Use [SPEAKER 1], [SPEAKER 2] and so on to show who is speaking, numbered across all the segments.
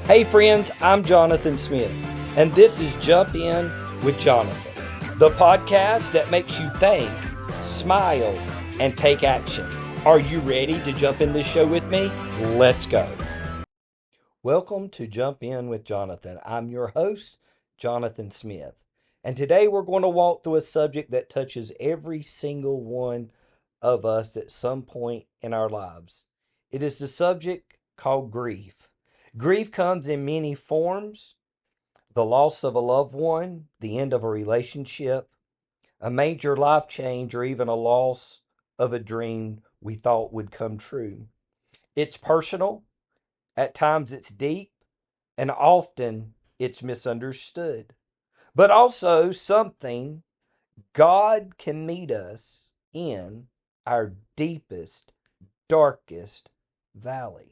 [SPEAKER 1] Hey friends, I'm Jonathan Smith, and this is Jump In with Jonathan, the podcast that makes you think, smile, and take action. Are you ready to jump in this show with me? Let's go. Welcome to Jump In with Jonathan. I'm your host, Jonathan Smith, and today we're going to walk through a subject that touches every single one of us at some point in our lives. It is the subject called grief. Grief comes in many forms: the loss of a loved one, the end of a relationship, a major life change, or even a loss of a dream we thought would come true. It's personal, at times it's deep, and often it's misunderstood. But also something God can meet us in our deepest, darkest valley.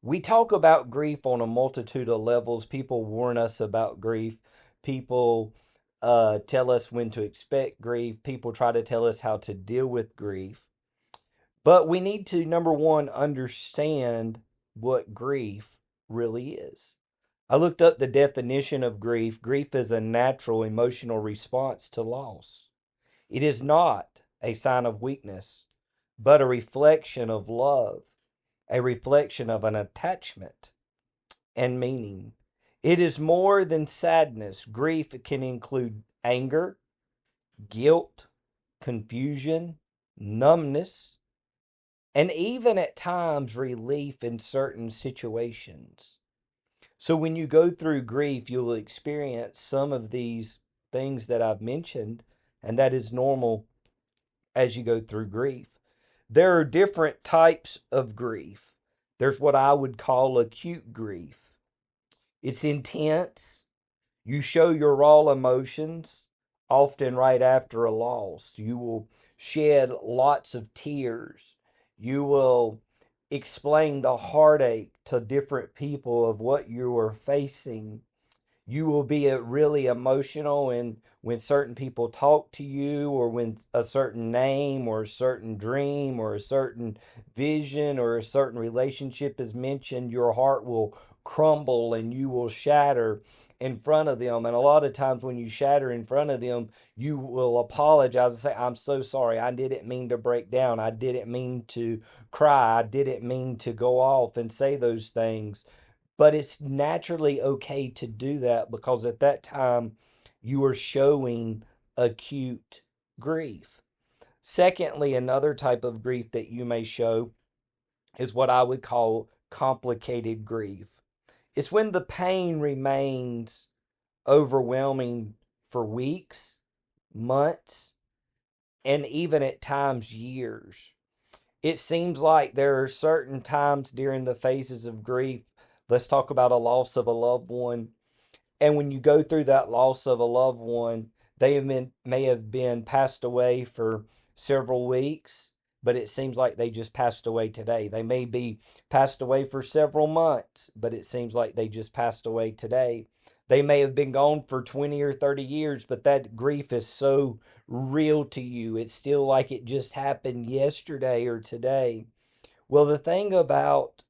[SPEAKER 1] We talk about grief on a multitude of levels. People warn us about grief. People tell us when to expect grief. People try to tell us how to deal with grief. But we need to, number one, understand what grief really is. I looked up the definition of grief. Grief is a natural emotional response to loss. It is not a sign of weakness, but a reflection of love, a reflection of an attachment and meaning. It is more than sadness. Grief can include anger, guilt, confusion, numbness, and even at times relief in certain situations. So when you go through grief, you'll experience some of these things that I've mentioned, and that is normal as you go through grief. There are different types of grief. There's what I would call acute grief. It's intense. You show your raw emotions, often right after a loss. You will shed lots of tears. You will explain the heartache to different people of what you are facing. You will be really emotional, and when certain people talk to you, or when a certain name or a certain dream or a certain vision or a certain relationship is mentioned, your heart will crumble and you will shatter in front of them. And a lot of times when you shatter in front of them, you will apologize and say, I'm so sorry, I didn't mean to break down, I didn't mean to cry, I didn't mean to go off and say those things. But it's naturally okay to do that, because at that time you are showing acute grief. Secondly, another type of grief that you may show is what I would call complicated grief. It's when the pain remains overwhelming for weeks, months, and even at times years. It seems like there are certain times during the phases of grief. Let's talk about a loss of a loved one. And when you go through that loss of a loved one, may have been passed away for several weeks, but it seems like they just passed away today. They may be passed away for several months, but it seems like they just passed away today. They may have been gone for 20 or 30 years, but that grief is so real to you. It's still like it just happened yesterday or today. Well, the thing about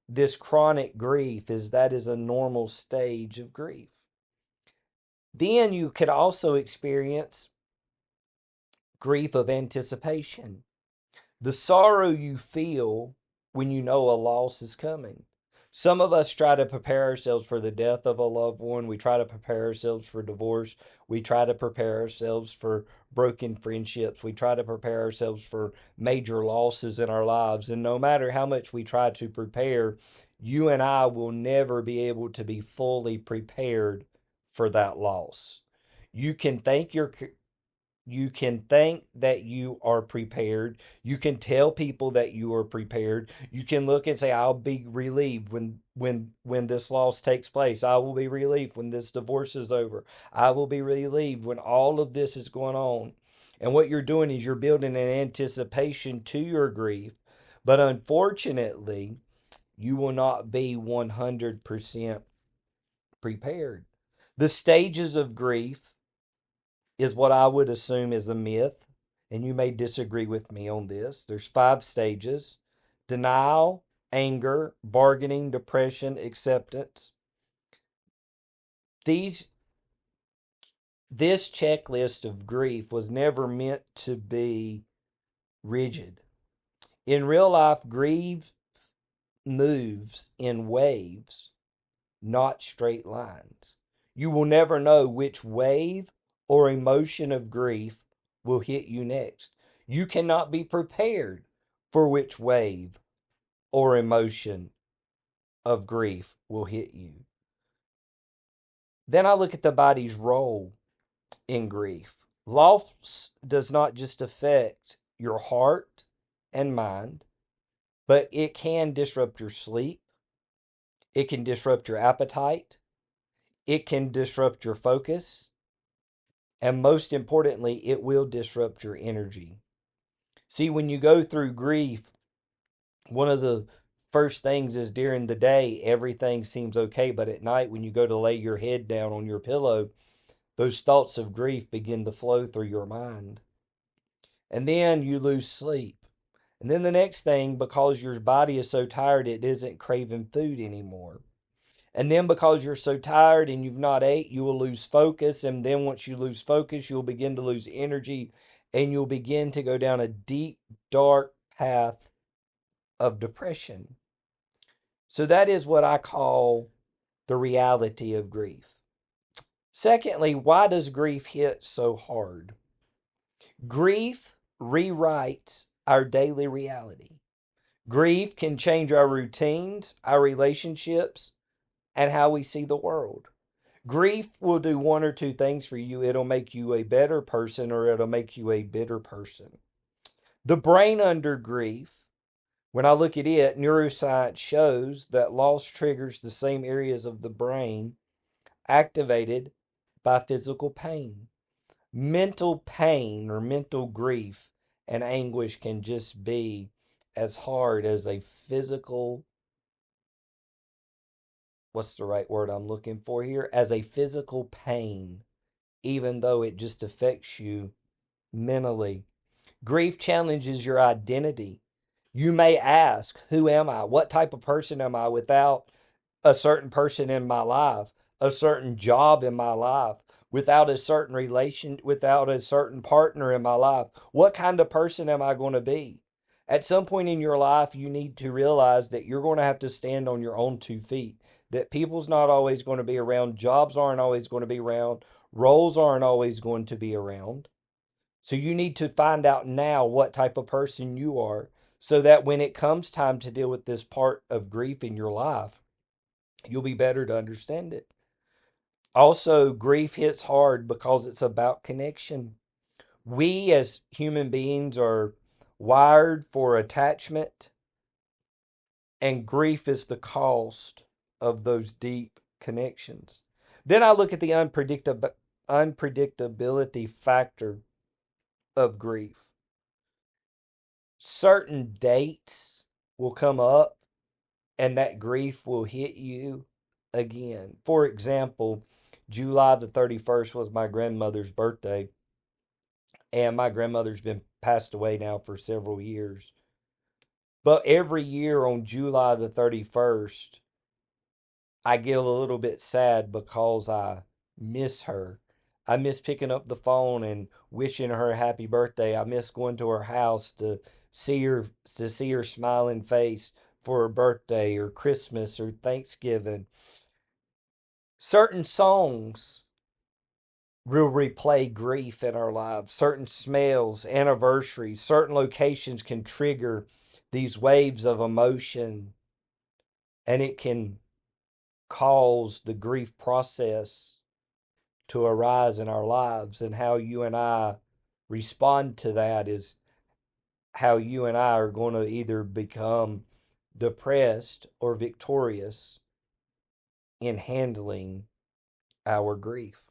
[SPEAKER 1] this chronic grief is that is a normal stage of grief. Then you could also experience grief of anticipation, the sorrow you feel when you know a loss is coming. Some of us try to prepare ourselves for the death of a loved one. We try to prepare ourselves for divorce. We try to prepare ourselves for broken friendships. We try to prepare ourselves for major losses in our lives. And no matter how much we try to prepare, you and I will never be able to be fully prepared for that loss. You can think you can think that you are prepared. You can tell people that you are prepared. You can look and say, I'll be relieved when this loss takes place. I will be relieved when this divorce is over. I will be relieved when all of this is going on. And what you're doing is you're building an anticipation to your grief. But unfortunately, you will not be 100% prepared. The stages of grief is what I would assume is a myth, and you may disagree with me on this. There's 5 stages: denial, anger, bargaining, depression, acceptance. This checklist of grief was never meant to be rigid. In real life, grief moves in waves, not straight lines. You will never know which wave or emotion of grief will hit you next. You cannot be prepared for which wave or emotion of grief will hit you. Then I look at the body's role in grief. Loss does not just affect your heart and mind, but it can disrupt your sleep. It can disrupt your appetite. It can disrupt your focus. And most importantly, it will disrupt your energy. See, when you go through grief, one of the first things is during the day, everything seems okay. But at night, when you go to lay your head down on your pillow, those thoughts of grief begin to flow through your mind. And then you lose sleep. And then the next thing, because your body is so tired, it isn't craving food anymore. And then because you're so tired and you've not ate, you will lose focus. And then once you lose focus, you'll begin to lose energy and you'll begin to go down a deep, dark path of depression. So that is what I call the reality of grief. Secondly, why does grief hit so hard? Grief rewrites our daily reality. Grief can change our routines, our relationships, and how we see the world. Grief will do one or two things for you. It'll make you a better person or it'll make you a bitter person. The brain under grief, when I look at it, neuroscience shows that loss triggers the same areas of the brain activated by physical pain. Mental pain or mental grief and anguish can just be as hard as a physical, what's the right word I'm looking for here? As a physical pain, even though it just affects you mentally. Grief challenges your identity. You may ask, who am I? What type of person am I without a certain person in my life, a certain job in my life, without a certain relation, without a certain partner in my life? What kind of person am I going to be? At some point in your life, you need to realize that you're going to have to stand on your own 2 feet, that people's not always going to be around, jobs aren't always going to be around, roles aren't always going to be around. So you need to find out now what type of person you are so that when it comes time to deal with this part of grief in your life, you'll be better to understand it. Also, grief hits hard because it's about connection. We as human beings are wired for attachment, and grief is the cost of those deep connections. Then I look at the unpredictability factor of grief. Certain dates will come up and that grief will hit you again. For example, July the 31st was my grandmother's birthday, and my grandmother's been passed away now for several years. But every year on July the 31st, I get a little bit sad because I miss her. I miss picking up the phone and wishing her a happy birthday. I miss going to her house to see her smiling face for her birthday or Christmas or Thanksgiving. Certain songs will replay grief in our lives. Certain smells, anniversaries, certain locations can trigger these waves of emotion, and it can cause the grief process to arise in our lives. And how you and I respond to that is how you and I are going to either become depressed or victorious in handling our grief.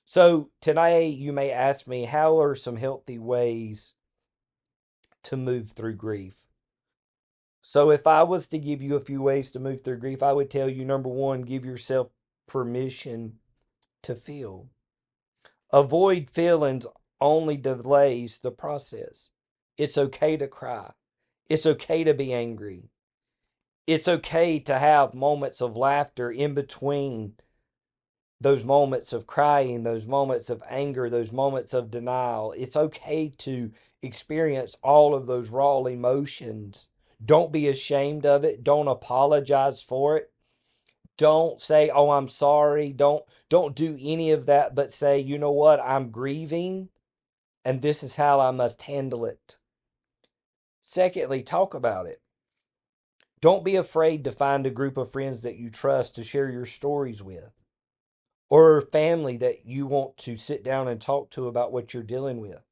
[SPEAKER 1] So today you may ask me, how are some healthy ways to move through grief? So if I was to give you a few ways to move through grief, I would tell you, number one, give yourself permission to feel. Avoid feelings only delays the process. It's okay to cry. It's okay to be angry. It's okay to have moments of laughter in between those moments of crying, those moments of anger, those moments of denial. It's okay to experience all of those raw emotions. Don't be ashamed of it. Don't apologize for it. Don't say, "Oh, I'm sorry." Don't do any of that, but say, "You know what? I'm grieving and this is how I must handle it." Secondly, talk about it. Don't be afraid to find a group of friends that you trust to share your stories with, or family that you want to sit down and talk to about what you're dealing with.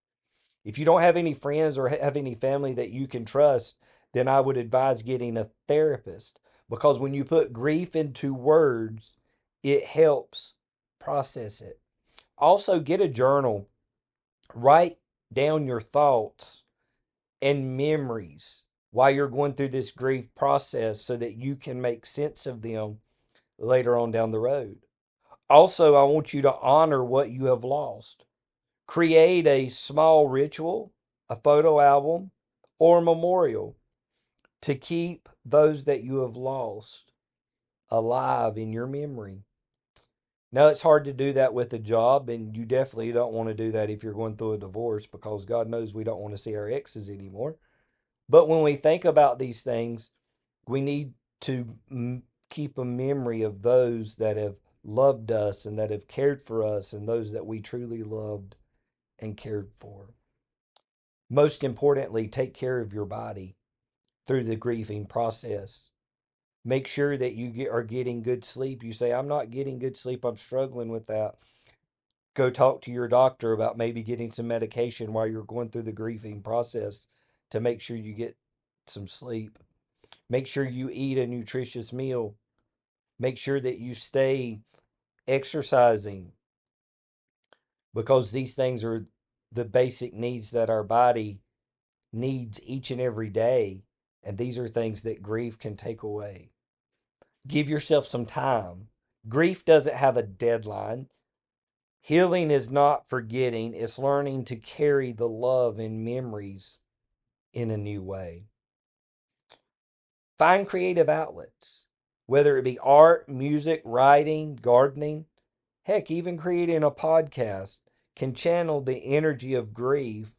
[SPEAKER 1] If you don't have any friends or have any family that you can trust, then I would advise getting a therapist, because when you put grief into words, it helps process it. Also, get a journal. Write down your thoughts and memories while you're going through this grief process so that you can make sense of them later on down the road. Also, I want you to honor what you have lost. Create a small ritual, a photo album, or a memorial to keep those that you have lost alive in your memory. Now, it's hard to do that with a job, and you definitely don't want to do that if you're going through a divorce, because God knows we don't want to see our exes anymore. But when we think about these things, we need to keep a memory of those that have loved us and that have cared for us and those that we truly loved and cared for. Most importantly, take care of your body through the grieving process. Make sure that you are getting good sleep. You say, "I'm not getting good sleep. I'm struggling with that." Go talk to your doctor about maybe getting some medication while you're going through the grieving process to make sure you get some sleep. Make sure you eat a nutritious meal. Make sure that you stay exercising, because these things are the basic needs that our body needs each and every day. And these are things that grief can take away. Give yourself some time. Grief doesn't have a deadline. Healing is not forgetting, it's learning to carry the love and memories in a new way. Find creative outlets, whether it be art, music, writing, gardening. Heck, even creating a podcast can channel the energy of grief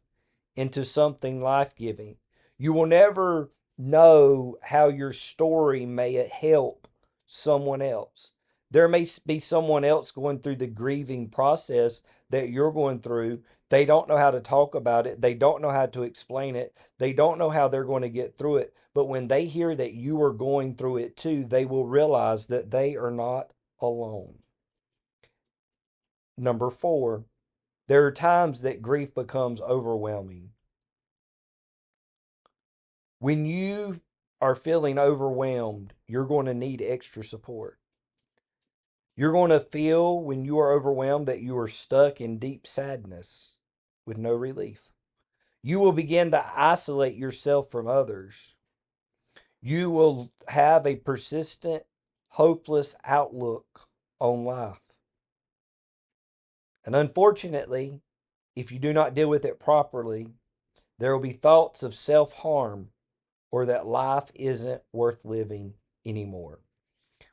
[SPEAKER 1] into something life giving. You will never know how your story may help someone else. There may be someone else going through the grieving process that you're going through. They don't know how to talk about it. They don't know how to explain it. They don't know how they're going to get through it. But when they hear that you are going through it too, they will realize that they are not alone. Number four, there are times that grief becomes overwhelming. When you are feeling overwhelmed, you're going to need extra support. You're going to feel, when you are overwhelmed, that you are stuck in deep sadness with no relief. You will begin to isolate yourself from others. You will have a persistent, hopeless outlook on life. And unfortunately, if you do not deal with it properly, there will be thoughts of self harm or that life isn't worth living anymore.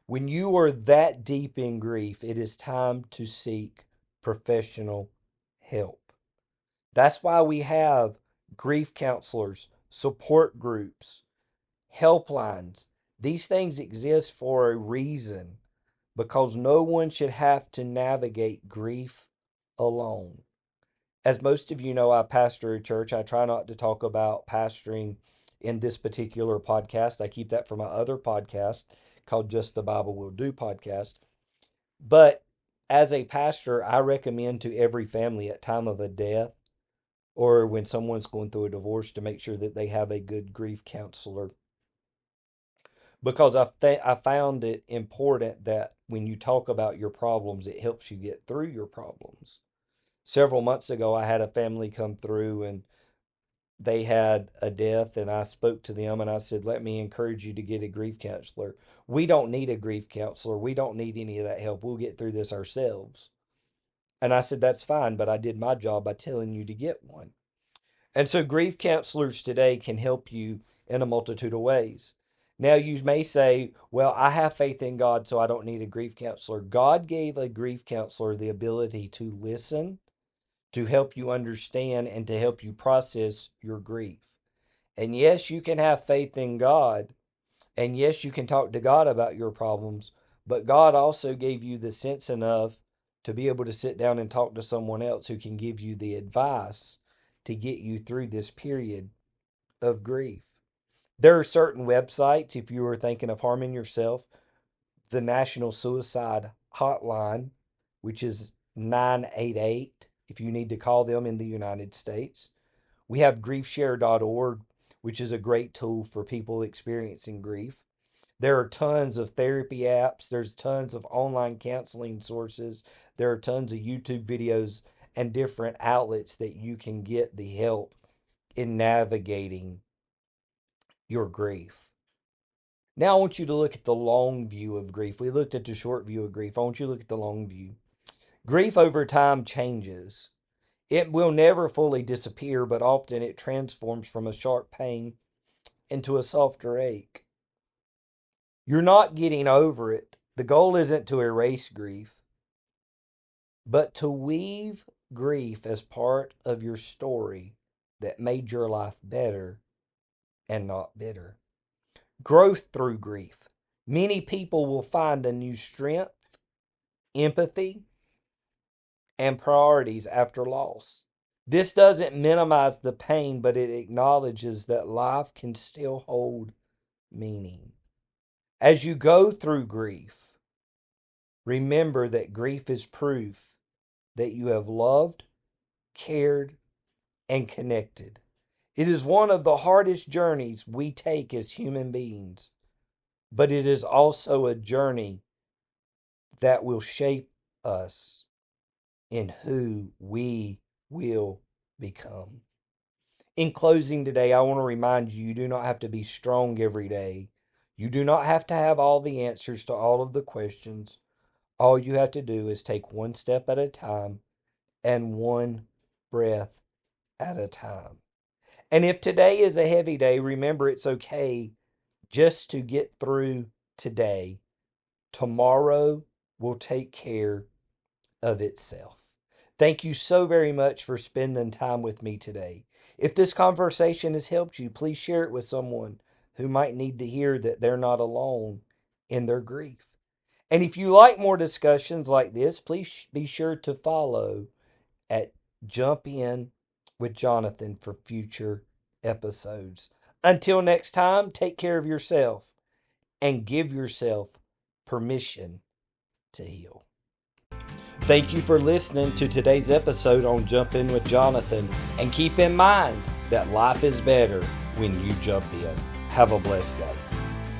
[SPEAKER 1] When you are that deep in grief, it is time to seek professional help. That's why we have grief counselors, support groups, helplines. These things exist for a reason, because no one should have to navigate grief alone. As most of you know, I pastor a church. I try not to talk about pastoring in this particular podcast. I keep that for my other podcast called Just the Bible Will Do podcast. But as a pastor, I recommend to every family at time of a death or when someone's going through a divorce to make sure that they have a good grief counselor, because I found it important that when you talk about your problems, it helps you get through your problems. Several months ago, I had a family come through and they had a death, and I spoke to them and I said, "Let me encourage you to get a grief counselor. We don't need a grief counselor. We don't need any of that help. We'll get through this ourselves." And I said, "That's fine, but I did my job by telling you to get one." And so grief counselors today can help you in a multitude of ways. Now, you may say, well, I have faith in God, so I don't need a grief counselor. God gave a grief counselor the ability to listen, to help you understand, and to help you process your grief. And yes, you can have faith in God. And yes, you can talk to God about your problems. But God also gave you the sense enough to be able to sit down and talk to someone else who can give you the advice to get you through this period of grief. There are certain websites, if you were thinking of harming yourself, the National Suicide Hotline, which is 988, if you need to call them in the United States. We have griefshare.org, which is a great tool for people experiencing grief. There are tons of therapy apps. There's tons of online counseling sources. There are tons of YouTube videos and different outlets that you can get the help in navigating your grief. Now I want you to look at the long view of grief. We looked at the short view of grief. I want you to look at the long view. Grief over time changes. It will never fully disappear, but often it transforms from a sharp pain into a softer ache. You're not getting over it. The goal isn't to erase grief, but to weave grief as part of your story that made your life better and not bitter. Growth through grief. Many people will find a new strength, empathy, and priorities after loss. This doesn't minimize the pain, but it acknowledges that life can still hold meaning. As you go through grief, remember that grief is proof that you have loved, cared, and connected. It is one of the hardest journeys we take as human beings, but it is also a journey that will shape us in who we will become. In closing today, I want to remind you, you do not have to be strong every day. You do not have to have all the answers to all of the questions. All you have to do is take one step at a time and one breath at a time. And if today is a heavy day, remember it's okay just to get through today. Tomorrow will take care of itself. Thank you so very much for spending time with me today. If this conversation has helped you, please share it with someone who might need to hear that they're not alone in their grief. And if you like more discussions like this, please be sure to follow at Jump In with Jonathan for future episodes. Until next time, take care of yourself and give yourself permission to heal. Thank you for listening to today's episode on Jump In with Jonathan. And keep in mind that life is better when you jump in. Have a blessed day.